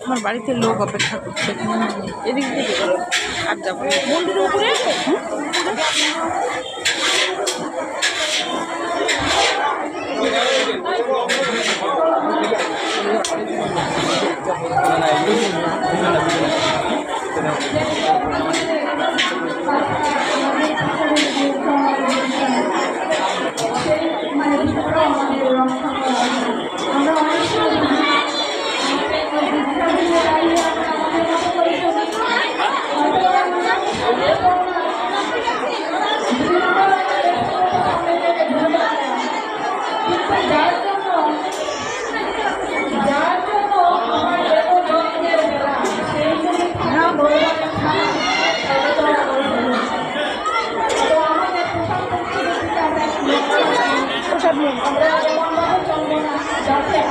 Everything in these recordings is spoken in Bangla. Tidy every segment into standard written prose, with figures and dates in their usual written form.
আমার বাড়িতে লোক অপেক্ষা করছে, এদিক থেকে আর যাবো মন্দিরের উপরে।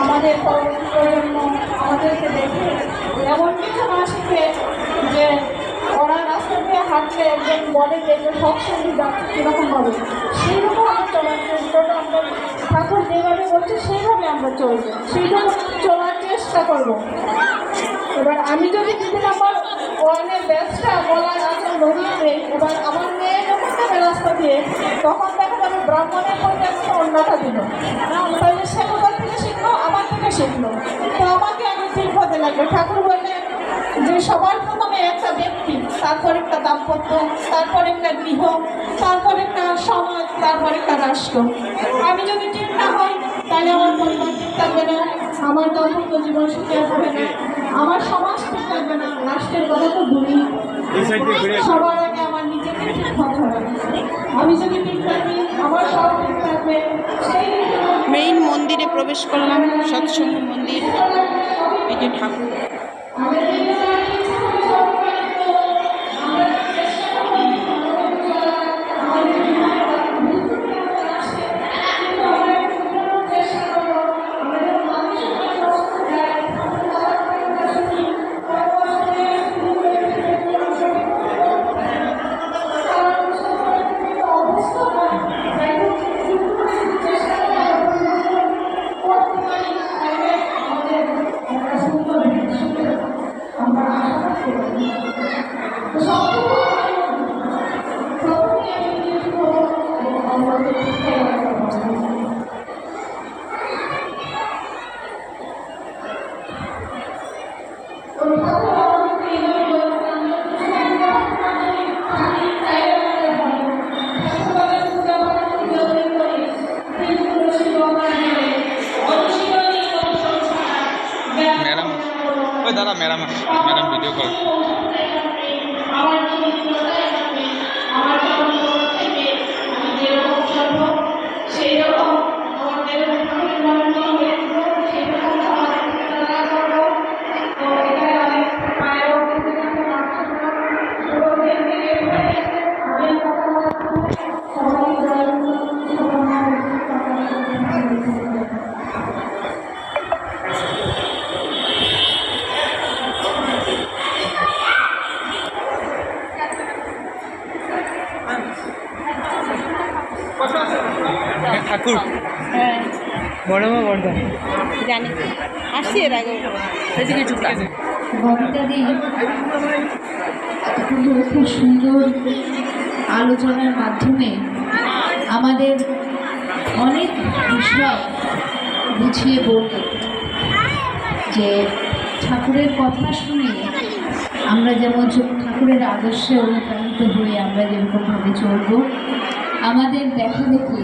আমাদের প্রজন্ম আমাদেরকে দেখে এমন কিছু না শিখে যে ওরা রাস্তা দিয়ে হাঁটলে একজন বলে যে সবসময় যাচ্ছে কীরকম হবে, সেইরকম আমরা চলার চেষ্টা আমরা ঠাকুর যেভাবে বলছে সেইভাবে আমরা চলবো, সেইভাবে চলার চেষ্টা করবো। এবার আমি যদি দিদি আমার ওয়ানের ব্যাগটা গলার আঁচল ধরিয়ে দেয়, এবার আমার মেয়ে যখন যাবে রাস্তা দিয়ে তখন দেখা যাবে ব্রাহ্মণের মধ্যে একটা অন্যটা দিল, তাহলে সে কোথার থেকে শিখলো, আমার থেকে শিখলো, তো আমাকে আমি ঠিক হতে লাগবে। ঠাকুর বললেন যে সবার প্রথমে একটা ব্যক্তি, তারপর একটা দাম্পত্য, তারপর একটা গৃহ, তারপর একটা সমাজ, তারপর একটা রাষ্ট্র। আমি যদি ঠিক না হই তাহলে আমার পরিবার ঠিক থাকবে না, আমার দাম্পত্য জীবন সুখে হবে না, আমার সমাজ ঠিক থাকবে না, রাষ্ট্রের কথা তো দূরই। সবার আগে আমার নিজেকে ঠিক হতে হবে। আমি যদি ঠিক থাকি আমার সব ঠিক থাকবে। সেই মেইন মন্দিরে প্রবেশ করলাম, সৎসঙ্গ মন্দির। এই যে ঠাকুর, दादा मैडम वीडियो कॉल ঠাকুর হ্যাঁ বড় মা বড়দা জানি, আসছি এর আগে। বনিতাদি খুব সুন্দর আলোচনার মাধ্যমে আমাদের অনেক বিষয় বুঝিয়ে বলল যে ঠাকুরের কথা শুনে আমরা যেমন ঠাকুরের আদর্শে অনুপ্রাণিত হয়ে আমরা যেরকমভাবে চলব, আমাদের দেখা দেখি